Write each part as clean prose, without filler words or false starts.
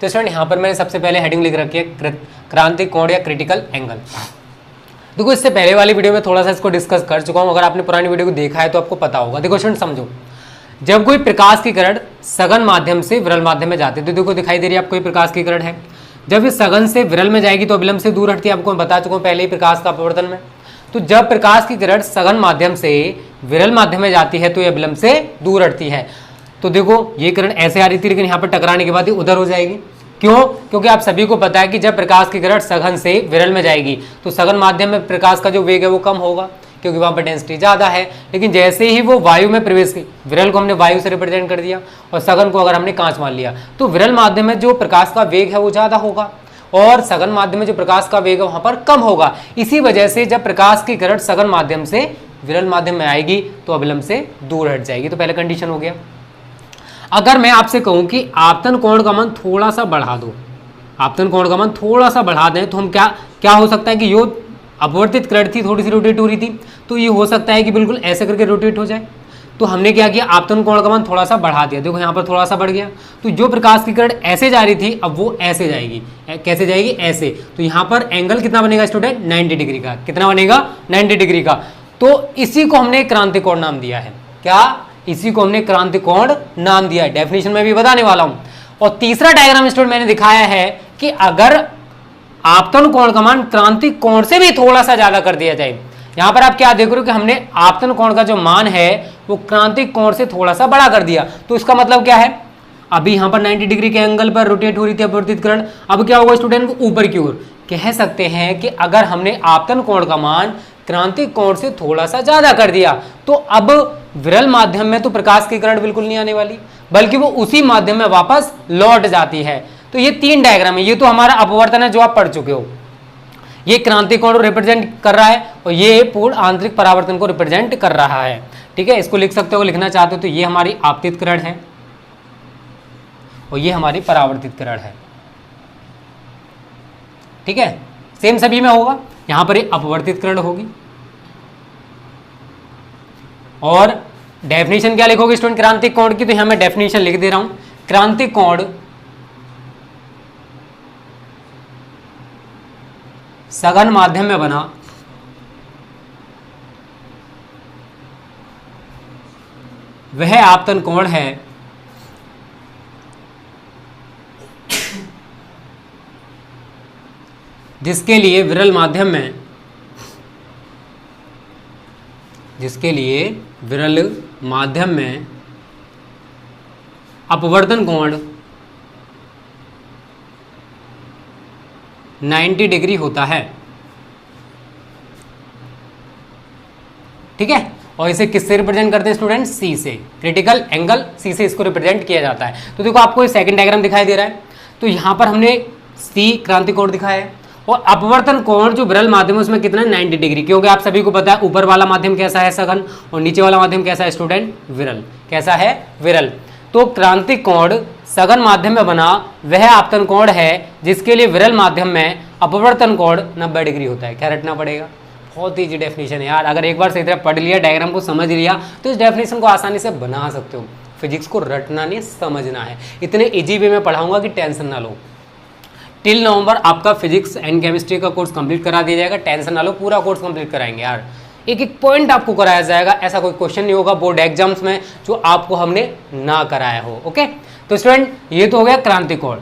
तो स्टूडेंट यहाँ पर मैंने सबसे पहले हेडिंग लिख रखी है क्रांतिक कोण या क्रिटिकल एंगल। देखो इससे पहले वाली वीडियो में थोड़ा सा इसको डिस्कस कर चुका हूँ, अगर आपने पुरानी वीडियो को देखा है तो आपको पता होगा। देखो स्टूडेंट समझो, जब कोई प्रकाश की किरण सघन माध्यम से विरल माध्यम में जाती है, तो देखो दिखाई दे रही है आपको कोई प्रकाश की किरण है, जब इस सघन से विरल में जाएगी तो अविलंब से दूर हटती है, आपको मैं बता चुका हूँ पहले ही प्रकाश का अपवर्तन में। तो जब प्रकाश की किरण सघन माध्यम से विरल माध्यम में जाती है तो ये अविलंब से दूर हटती है। तो देखो ये किरण ऐसे आ रही थी, लेकिन यहाँ पर टकराने के बाद ये उधर हो जाएगी। क्यों? क्योंकि आप सभी को पता है कि जब प्रकाश की किरण सघन से विरल में जाएगी तो सघन माध्यम में प्रकाश का जो वेग है वो कम होगा, क्योंकि वहां पर डेंसिटी ज्यादा है। लेकिन जैसे ही वो वायु में प्रवेश की, विरल को हमने वायु से रिप्रेजेंट कर दिया और सघन को अगर हमने कांच मान लिया, तो विरल माध्यम में जो प्रकाश का वेग है वो ज्यादा होगा और सघन माध्यम में जो प्रकाश का वेग है वहां पर कम होगा। इसी वजह से जब प्रकाश की किरण सघन माध्यम से विरल माध्यम में आएगी तो अविलंब से दूर हट जाएगी। तो पहला कंडीशन हो गया। अगर मैं आपसे कहूं कि आपतन कोण का मान थोड़ा सा बढ़ा दो, आपतन कोण का मान थोड़ा सा बढ़ा दें, तो हम क्या हो सकता है कि यो अपवर्तित किरण थी, थोड़ी सी रोटेट हो रही थी, तो ये हो सकता है कि बिल्कुल ऐसे करके रोटेट हो जाए। तो हमने क्या किया, आपतन कोण का मान थोड़ा सा बढ़ा दिया। देखो यहाँ पर थोड़ा सा बढ़ गया, तो जो प्रकाश की किरण ऐसे जा रही थी अब वो ऐसे जाएगी। कैसे जाएगी? ऐसे। तो यहाँ पर एंगल कितना बनेगा स्टूडेंट? 90 डिग्री का। कितना बनेगा? 90 डिग्री का। तो इसी को हमने क्रांतिक कोण नाम दिया है। क्या? इसी को हमने क्रांतिक कोण नाम दिया है। डेफिनेशन में भी बताने वाला हूं। और तीसरा डायग्राम स्टूडेंट मैंने दिखाया है कि अगर आपतन कोण का मान क्रांतिक कोण से भी थोड़ा सा ज्यादा कर दिया जाए, यहां पर आप क्या देख रहे हो कि हमने आपतन कोण का जो मान है वो क्रांतिक कोण से थोड़ा सा बड़ा कर दिया। तो इसका मतलब क्या है, अभी यहां पर 90 डिग्री के एंगल पर रोटेट हो रही थी अपवर्तित किरण, अब क्या होगा स्टूडेंट? ऊपर की ओर। कह सकते हैं कि अगर हमने आपतन कोण का मान क्रांतिक कोण से थोड़ा सा ज्यादा कर दिया तो अब विरल माध्यम में तो प्रकाश की किरण बिल्कुल नहीं आने वाली, बल्कि वो उसी माध्यम में वापस लौट जाती है। तो ये तीन डायग्राम है। ये तो हमारा अपवर्तन है जो आप पढ़ चुके हो, ये क्रांतिक कोण को रिप्रेजेंट कर रहा है और ये पूर्ण आंतरिक परावर्तन को रिप्रेजेंट कर रहा है। ठीक है, इसको लिख सकते हो, लिखना चाहते हो तो ये हमारी आपतित किरण है और ये हमारी परावर्तित किरण है। ठीक है, सेम सभी में होगा। यहां पर ये अपवर्तित किरण होगी। और डेफिनेशन क्या लिखोगे स्टूडेंट क्रांतिक कोण की? तो यहां मैं डेफिनेशन लिख दे रहा हूं। क्रांतिक कोण सघन माध्यम में बना वह आपतन कोण है जिसके लिए विरल माध्यम में अपवर्तन कोण 90 डिग्री होता है। ठीक है, और इसे किससे रिप्रेजेंट करते हैं स्टूडेंट? सी से। क्रिटिकल एंगल सी से इसको रिप्रेजेंट किया जाता है। तो देखो आपको सेकंड डायग्राम दिखाई दे रहा है, तो यहां पर हमने सी क्रांतिक कोण दिखाया है और अपवर्तन कोण जो विरल माध्यम है उसमें कितना? 90 डिग्री। क्योंकि आप सभी को पता है ऊपर वाला माध्यम कैसा है? सघन। और नीचे वाला माध्यम कैसा है स्टूडेंट? विरल। कैसा है? विरल। तो क्रांतिक कोण सघन माध्यम में बना वह आपतन कोण है जिसके लिए विरल माध्यम में अपवर्तन कोण 90 डिग्री होता है। क्या रटना पड़ेगा? बहुत ईजी डेफिनेशन है यार। अगर एक बार सही तरह पढ़ लिया, डायग्राम को समझ लिया, तो इस डेफिनेशन को आसानी से बना सकते हो। फिजिक्स को रटना नहीं, समझना है। इतने इजी वे में पढ़ाऊंगा कि टेंशन ना लो। टिल नवंबर आपका फिजिक्स एंड केमिस्ट्री का कोर्स कंप्लीट करा दिया जाएगा। टेंशन ना लो, पूरा कोर्स कंप्लीट कराएंगे यार। एक एक पॉइंट आपको कराया जाएगा। ऐसा कोई क्वेश्चन नहीं होगा बोर्ड एग्जाम्स में जो आपको हमने ना कराया हो। ओके, तो स्टूडेंट ये तो हो गया क्रांतिक कोण।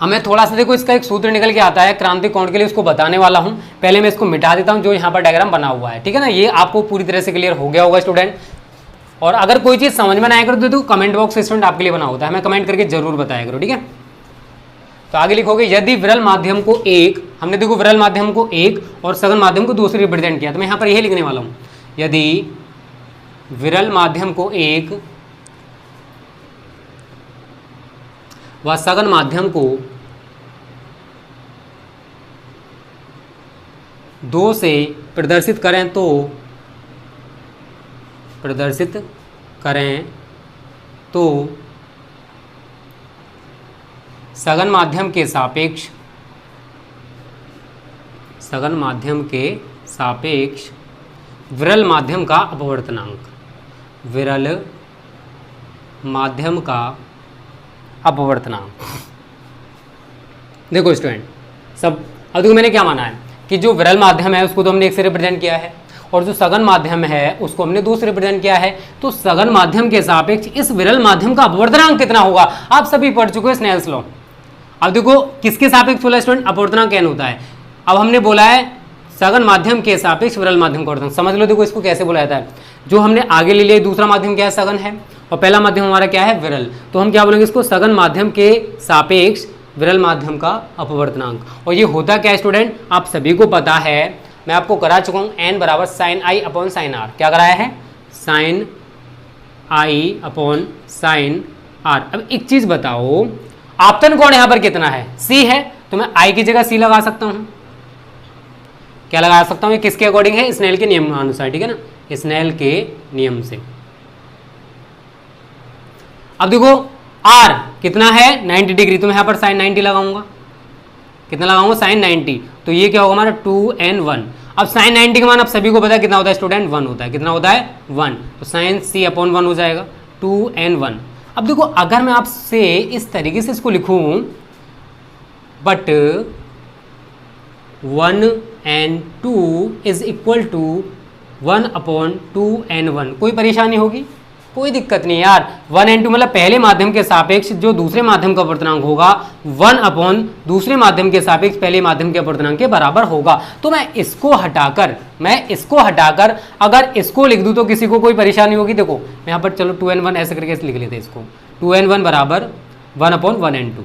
अब मैं थोड़ा सा देखो इसका एक सूत्र निकल के आता है क्रांतिक कोण के लिए, उसको बताने वाला हूं। पहले मैं इसको मिटा देता हूं जो यहाँ पर डायग्राम बना हुआ है। ठीक है ना, ये आपको पूरी तरह से क्लियर हो गया होगा स्टूडेंट। और अगर कोई चीज समझ में ना आया करो तो कमेंट बॉक्स स्टूडेंट आपके लिए बना होता है, हमें कमेंट करके जरूर बताया करो। ठीक है, तो आगे लिखोगे यदि विरल माध्यम को एक, हमने देखो विरल माध्यम को एक और सघन माध्यम को दूसरी रिप्रेजेंट किया, तो मैं यहाँ पर यही लिखने वाला हूँ। यदि विरल माध्यम को एक व सघन माध्यम को 2 से प्रदर्शित करें तो सघन माध्यम के सापेक्ष विरल माध्यम का अपवर्तनांक, विरल माध्यम का अपवर्तनांक देखो स्टूडेंट सब, अब देखो मैंने क्या माना है कि जो विरल माध्यम है उसको तो हमने 1 से रिप्रेजेंट किया है और जो सघन माध्यम है उसको हमने 2 से रिप्रेजेंट किया है। तो सघन माध्यम के सापेक्ष इस विरल माध्यम का अपवर्तनांक कितना होगा, आप सभी पढ़ चुके हो स्नेल्स लॉ। अब देखो किसके सापेक्ष बोला स्टूडेंट, अपवर्तनांक n होता है। अब हमने बोला है सघन माध्यम के सापेक्ष विरल माध्यम का अपवर्तनांक, समझ लो देखो इसको कैसे बोला जाता है। जो हमने आगे ले लिया दूसरा माध्यम क्या है, सघन है, और पहला माध्यम हमारा क्या है, विरल। तो हम क्या बोलेंगे इसको, सघन माध्यम के सापेक्ष विरल माध्यम का अपवर्तनांक। और ये होता क्या है स्टूडेंट, आप सभी को पता है, मैं आपको करा चुका हूँ, n बराबर sine I upon sine R. क्या कराया है, sine I upon sine R. अब एक चीज बताओ, आपतन कोण यहां पर कितना है, c है, तो मैं i की जगह c लगा सकता हूं। क्या लगा सकता हूं, ये किसके अकॉर्डिंग है, स्नेल के नियम अनुसार, ठीक है ना, स्नेल के नियम से। अब देखो r कितना है 90 डिग्री, तो मैं यहां पर साइन 90 लगाऊंगा। कितना लगाऊंगा, साइन 90। तो ये क्या होगा हमारा 2n1। अब साइन 90 का मान आप सभी को पता है कितना होता है स्टूडेंट, 1 होता है। कितना होता है, 1। तो साइन c अपॉन 1 हो जाएगा 2n1। अब देखो अगर मैं आपसे इस तरीके से इसको लिखूं, but 1n2 is equal to 1 upon 2n1, कोई परेशानी होगी, कोई दिक्कत नहीं यार। 1n2 मतलब पहले माध्यम के सापेक्ष जो दूसरे माध्यम का अपवर्तनांक होगा 1 अपॉन दूसरे माध्यम के सापेक्ष पहले माध्यम के अपवर्तनांक के बराबर होगा। तो मैं इसको हटाकर अगर इसको लिख दूं तो किसी को कोई परेशानी होगी। देखो मैं यहाँ पर चलो 2n1 ऐसे करके लिख लेते हैं इसको, 2n1 बराबर 1 अपॉन 1n2,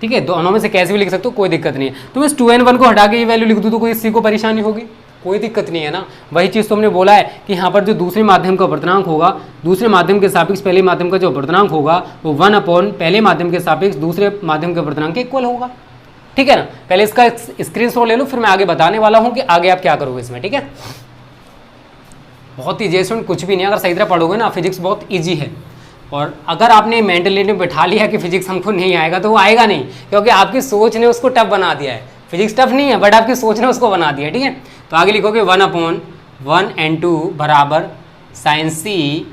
ठीक है। दोनों में से कैसे भी लिख सकते हो, कोई दिक्कत नहीं है। तो मैं 2n1 को हटा के ये वैल्यू लिख दूं तो कोई किसी को परेशानी होगी, कोई दिक्कत नहीं है ना। वही चीज़ तो हमने बोला है कि यहाँ पर जो दूसरे माध्यम का अपवर्तनांक होगा, दूसरे माध्यम के सापेक्ष पहले माध्यम का जो अपवर्तनांक होगा वो 1 अपॉन पहले माध्यम के सापेक्ष दूसरे माध्यम के अपवर्तनांक के इक्वल होगा, ठीक है ना। पहले इसका स्क्रीनशॉट ले लो, फिर मैं आगे बताने वाला हूँ कि आगे आप क्या करोगे इसमें, ठीक है। बहुत ईजी है, कुछ भी नहीं, अगर सही तरह पढ़ोगे ना फिजिक्स बहुत ईजी है। और अगर आपने मेंटलिटी में बैठा लिया कि फिजिक्स हमको नहीं आएगा तो वो आएगा नहीं, क्योंकि आपकी सोच ने उसको टफ बना दिया है। फिजिक्स टफ नहीं है बट आपकी सोच ने उसको बना दिया, ठीक है। तो आगे लिखोगे 1 अपॉन 1n2 बराबर साइन सी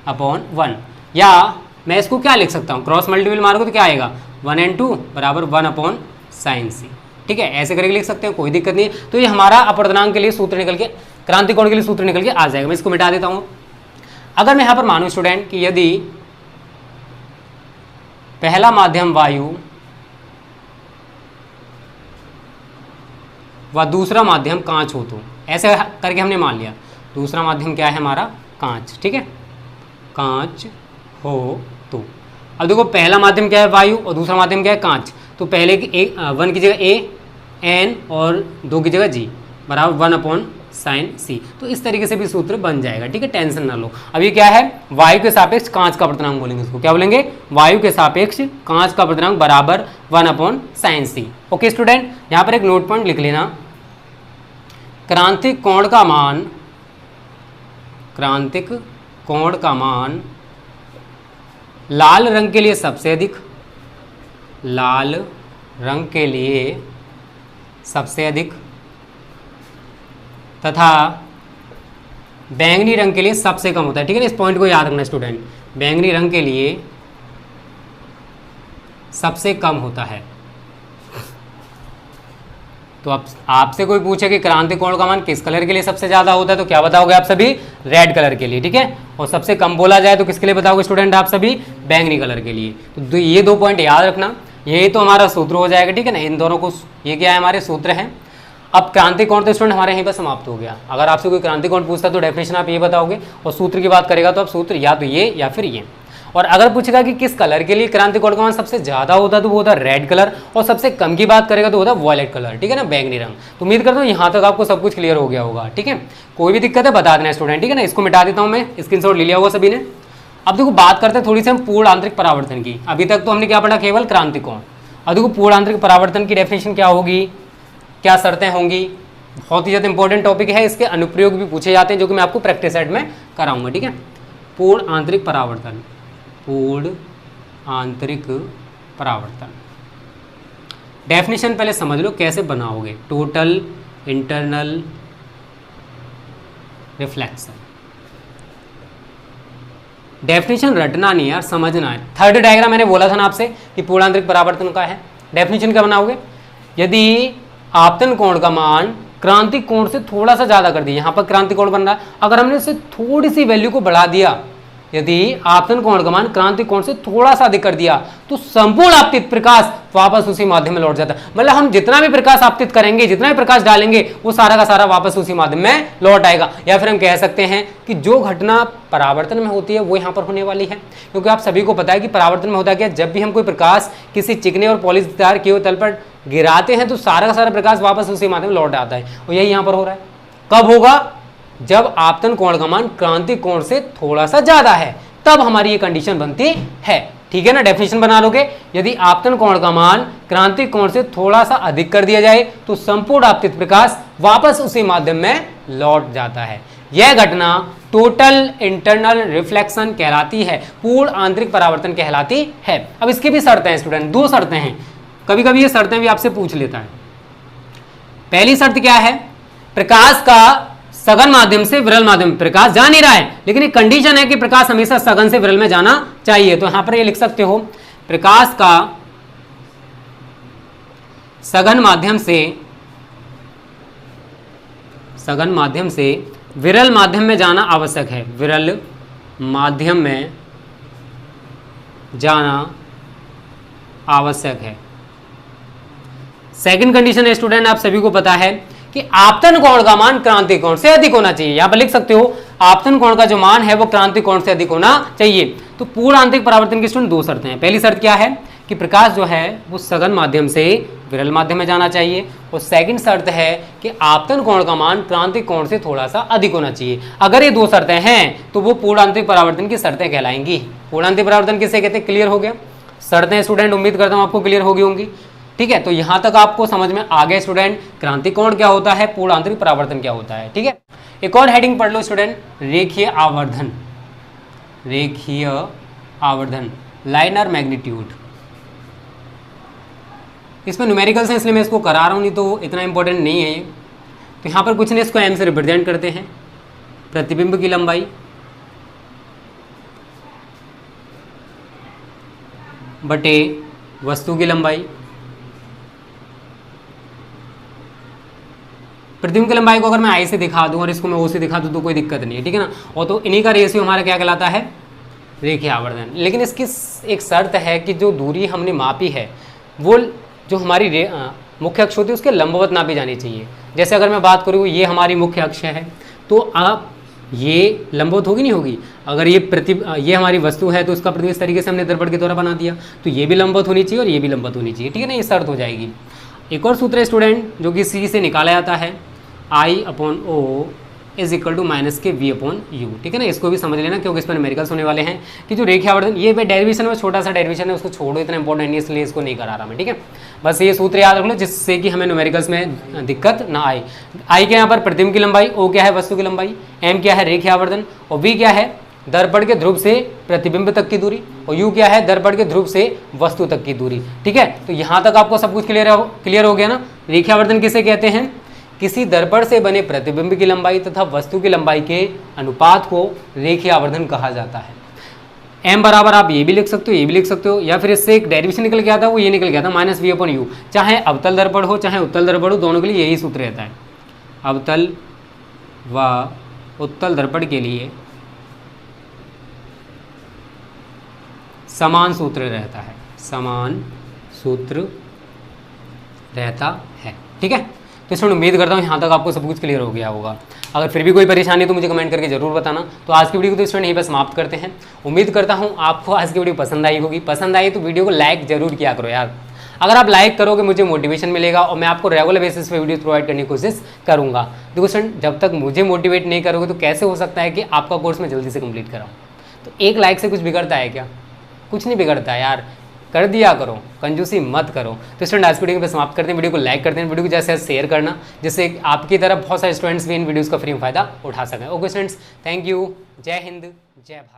अपॉन 1, या मैं इसको क्या लिख सकता हूँ, क्रॉस मल्टीपल मारोगे तो क्या आएगा, 1n2 बराबर 1 अपॉन साइन सी, ठीक है। ऐसे करके लिख सकते हैं, कोई दिक्कत नहीं है। तो ये हमारा अपवर्तनांक के लिए सूत्र निकल के, क्रांतिक कोण के लिए सूत्र निकल के आ जाएगा। मैं इसको मिटा देता हूँ। अगर मैं यहाँ पर मानूँ स्टूडेंट कि यदि पहला माध्यम वायु व दूसरा माध्यम कांच हो, तो ऐसे करके हमने मान लिया दूसरा माध्यम क्या है हमारा, कांच, ठीक है, कांच हो तो। अब देखो पहला माध्यम क्या है, वायु, और दूसरा माध्यम क्या है, कांच। तो पहले की 1 की जगह a, n और 2 की जगह g बराबर 1 अपॉन साइन सी। तो इस तरीके से भी सूत्र बन जाएगा, ठीक है, टेंशन ना लो। अब ये क्या है, वायु के सापेक्ष कांच का अपवर्तनांक बोलेंगे इसको, क्या बोलेंगे, वायु के सापेक्ष कांच का अपवर्तनांक बराबर 1 अपॉन साइन सी। ओके स्टूडेंट, यहाँ पर एक नोट पॉइंट लिख लेना, क्रांतिक कोण का मान, क्रांतिक कोण का मान लाल रंग के लिए सबसे अधिक, लाल रंग के लिए सबसे अधिक तथा बैंगनी रंग के लिए सबसे कम होता है, ठीक है ना। इस पॉइंट को याद रखना स्टूडेंट, बैंगनी रंग के लिए सबसे कम होता है। तो अब आपसे कोई पूछे कि क्रांतिक कोण का मान किस कलर के लिए सबसे ज्यादा होता है, तो क्या बताओगे आप सभी, रेड कलर के लिए, ठीक है। और सबसे कम बोला जाए तो किसके लिए बताओगे स्टूडेंट आप सभी, बैंगनी कलर के लिए। तो ये 2 पॉइंट याद रखना, ये तो हमारा सूत्र हो जाएगा, ठीक है ना। इन दोनों को, ये क्या है, हमारे सूत्र हैं। अब क्रांतिक कोण तो स्टूडेंट हमारे यहीं पर समाप्त हो गया। अगर आपसे कोई क्रांतिक कोण पूछता तो डेफिनेशन आप ये बताओगे, और सूत्र की बात करेगा तो आप सूत्र या तो ये या फिर ये। और अगर पूछेगा कि किस कलर के लिए क्रांतिक कोण का मान सबसे ज्यादा होता है तो वो होता है रेड कलर, और सबसे कम की बात करेगा तो होता है वॉयलेट कलर, ठीक है ना, बैंगनी रंग। तो उम्मीद करता हूँ यहाँ तक आपको सब कुछ क्लियर हो गया होगा, ठीक है। कोई भी दिक्कत है बता देना स्टूडेंट, ठीक है ना। इसको मिटा देता हूँ मैं, स्क्रीनशॉट ले लिया होगा सभी ने। अब देखो बात करते हैं थोड़ी सी हम पूर्ण आंतरिक परावर्तन की। अभी तक तो हमने क्या पढ़ा, केवल क्रांतिक कोण। अब देखो पूर्ण आंतरिक परावर्तन की डेफिनेशन क्या होगी, क्या शर्तें होंगी, बहुत ही ज़्यादा इंपॉर्टेंट टॉपिक है। इसके अनुप्रयोग भी पूछे जाते हैं जो कि मैं आपको प्रैक्टिस सेट में कराऊंगा, ठीक है। पूर्ण आंतरिक परावर्तन, पूर्ण आंतरिक परावर्तन डेफिनेशन पहले समझ लो कैसे बनाओगे, टोटल इंटरनल रिफ्लेक्शन। डेफिनेशन रटना नहीं यार, समझना है। थर्ड डायग्राम मैंने बोला था ना आपसे कि पूर्ण आंतरिक परावर्तन का है, डेफिनेशन क्या बनाओगे, यदि आपतन कोण का मान क्रांतिक कोण से थोड़ा सा ज्यादा कर दिया, यहां पर क्रांतिक कोण बन रहा है, अगर हमने इससे थोड़ी सी वैल्यू को बढ़ा दिया, यदि आपतन कोण का मान क्रांतिक कोण से थोड़ा सा अधिक कर दिया, तो संपूर्ण आपतित प्रकाश वापस उसी माध्यम में लौट जाता है। मतलब हम जितना भी प्रकाश आपतित करेंगे, जितना भी प्रकाश डालेंगे, वो सारा का सारा वापस उसी माध्यम में लौट आएगा। या फिर हम कह सकते हैं कि जो घटना परावर्तन में होती है वो यहाँ पर होने वाली है, क्योंकि आप सभी को पता है कि परावर्तन में होता क्या, जब भी हम कोई प्रकाश किसी चिकने और पॉलिशदार किए हुए तल पर गिराते हैं तो सारा का सारा प्रकाश वापस उसी माध्यम में लौट आता है, और यही यहाँ पर हो रहा है। कब होगा, जब आपतन कोण का मान क्रांतिक कोण से थोड़ा सा ज्यादा है, तब हमारी ये कंडीशन बनती है। ठीक है ना, डेफिनेशन बना लोगे, यदि आपतन कोण का मान क्रांतिक कोण से थोड़ा सा अधिक कर दिया जाए तो संपूर्ण आपतित प्रकाश वापस उसी माध्यम में लौट जाता है। यह घटना टोटल इंटरनल रिफ्लेक्शन कहलाती है, पूर्ण आंतरिक परावर्तन कहलाती है। अब इसकी भी शर्तें हैं स्टूडेंट, दो शर्तें हैं, कभी कभी ये शर्तें भी आपसे पूछ लेता है। पहली शर्त क्या है, प्रकाश का सघन माध्यम से विरल माध्यम में प्रकाश जा नहीं रहा है, लेकिन एक कंडीशन है कि प्रकाश हमेशा सघन से विरल में जाना चाहिए। तो यहां पर ये लिख सकते हो, प्रकाश का सघन माध्यम से विरल माध्यम में जाना आवश्यक है, विरल माध्यम में जाना आवश्यक है। सेकंड कंडीशन है स्टूडेंट, आप सभी को पता है कि आपतन कोण का मान क्रांतिक कोण से अधिक होना चाहिए। यहां पर लिख सकते हो, आपतन कोण का जो मान है वो क्रांतिक कोण से अधिक होना चाहिए। तो पूर्ण आंतरिक परावर्तन की स्टूडेंट दो शर्तें हैं। पहली शर्त क्या है कि प्रकाश जो है वो सघन माध्यम से विरल माध्यम में जाना चाहिए, और सेकंड शर्त है कि आपतन कोण का मान क्रांतिक कोण से थोड़ा सा अधिक होना चाहिए। अगर ये दो शर्तें हैं तो वो पूर्ण आंतरिक परावर्तन की शर्तें कहलाएंगी। पूर्ण आंतरिक परावर्तन किसे कहते हैं, क्लियर हो गया। शर्तें स्टूडेंट उम्मीद करता हूं आपको क्लियर हो गई होंगी। ठीक है, तो यहां तक आपको समझ में आ गया स्टूडेंट, क्रांतिक कोण क्या होता है, पूर्ण आंतरिक परावर्तन क्या होता है। ठीक है, एक और हेडिंग पढ़ लो स्टूडेंट, रेखीय आवर्धन। रेखीय आवर्धन, लाइनर मैग्नीट्यूड। इसमें न्यूमेरिकल्स हैं इसलिए मैं इसको करा रहा हूं, नहीं तो इतना इंपॉर्टेंट नहीं है ये। तो यहां पर कुछ नहीं, इसको एम से रिप्रेजेंट करते हैं, प्रतिबिंब की लंबाई बटे वस्तु की लंबाई। प्रतिबिंब की लंबाई को अगर मैं आई से दिखा दूं और इसको मैं ओ से दिखा दूं तो कोई दिक्कत नहीं है, ठीक है ना। और तो इन्हीं का रेशियो हमारा क्या कहलाता है, रेखीय आवर्धन। लेकिन इसकी एक शर्त है कि जो दूरी हमने मापी है वो जो हमारी मुख्य अक्ष होती है उसके लंबवत नापी जानी चाहिए। जैसे अगर मैं बात करूँ ये हमारी मुख्य अक्ष है, तो आप ये लंबवत होगी नहीं होगी। अगर ये हमारी वस्तु है तो उसका प्रतिबिंब इस तरीके से हमने दर्पण के द्वारा बना दिया, तो ये भी लंबवत होनी चाहिए और ये भी लंबवत होनी चाहिए, ठीक है ना। ये शर्त हो जाएगी। एक और सूत्र है स्टूडेंट जो कि सी से निकाला जाता है, I/O is equal to minus के V/U, ठीक है ना। इसको भी समझ लेना क्योंकि इस पर न्यूमेरिकल्स होने वाले हैं कि जो रेखीय आवर्धन, ये डेरिवेशन में छोटा सा डेरिवेशन है, उसको छोड़ो, इतना इंपॉर्टेंट नहीं, इसलिए इसको नहीं करा रहा मैं, ठीक है। बस ये सूत्र याद रख लो जिससे कि हमें न्यूमेरिकल्स में दिक्कत ना आए। I के यहाँ पर प्रतिबिंब की लंबाई, O क्या है वस्तु की लंबाई, M क्या है रेखीय आवर्धन, और V क्या है दर्पण के ध्रुव से प्रतिबिंब तक की दूरी, और U क्या है दर्पण के ध्रुव से वस्तु तक की दूरी, ठीक है। तो यहाँ तक आपको सब कुछ क्लियर हो गया ना। रेखीय आवर्धन किसे कहते हैं, किसी दर्पण से बने प्रतिबिंब की लंबाई तथा वस्तु की लंबाई के अनुपात को रेखीय आवर्धन कहा जाता है। M बराबर आप ये भी लिख सकते हो, ये भी लिख सकते हो, या फिर इससे एक डेरिवेशन निकल गया था, वो ये निकल गया था माइनस V/U। चाहे अवतल दर्पण हो चाहे उत्तल दर्पण हो, दोनों के लिए यही सूत्र रहता है। अवतल व उत्तल दर्पण के लिए समान सूत्र रहता है, समान सूत्र रहता है, ठीक है। तो इसमें उम्मीद करता हूँ यहाँ तक आपको सब कुछ क्लियर हो गया होगा। अगर फिर भी कोई परेशानी है तो मुझे कमेंट करके जरूर बताना। तो आज की वीडियो को तो स्टूडेंट यहीं पर समाप्त करते हैं। उम्मीद करता हूँ आपको आज की वीडियो पसंद आई होगी। पसंद आई तो वीडियो को लाइक जरूर किया करो यार। अगर आप लाइक करोगे मुझे मोटिवेशन मिलेगा और मैं आपको रेगुलर बेसिस पे वीडियो प्रोवाइड करने की कोशिश करूँगा। देखो स्टूडेंट, जब तक मुझे मोटिवेट नहीं करोगे तो कैसे हो सकता है कि आपका कोर्स मैं जल्दी से कंप्लीट कराऊँ। तो एक लाइक से कुछ बिगड़ता है क्या, कुछ नहीं बिगड़ता यार, कर दिया करो, कंजूसी मत करो। तो स्टूडेंट आज वीडियो पे समाप्त करते हैं। वीडियो को लाइक करते हैं, वीडियो को जैसे शेयर करना जिससे आपकी तरफ बहुत सारे स्टूडेंट्स भी इन वीडियोस का फ्री फायदा उठा सकें। ओके स्टूडेंट्स, थैंक यू, जय हिंद, जय भारत।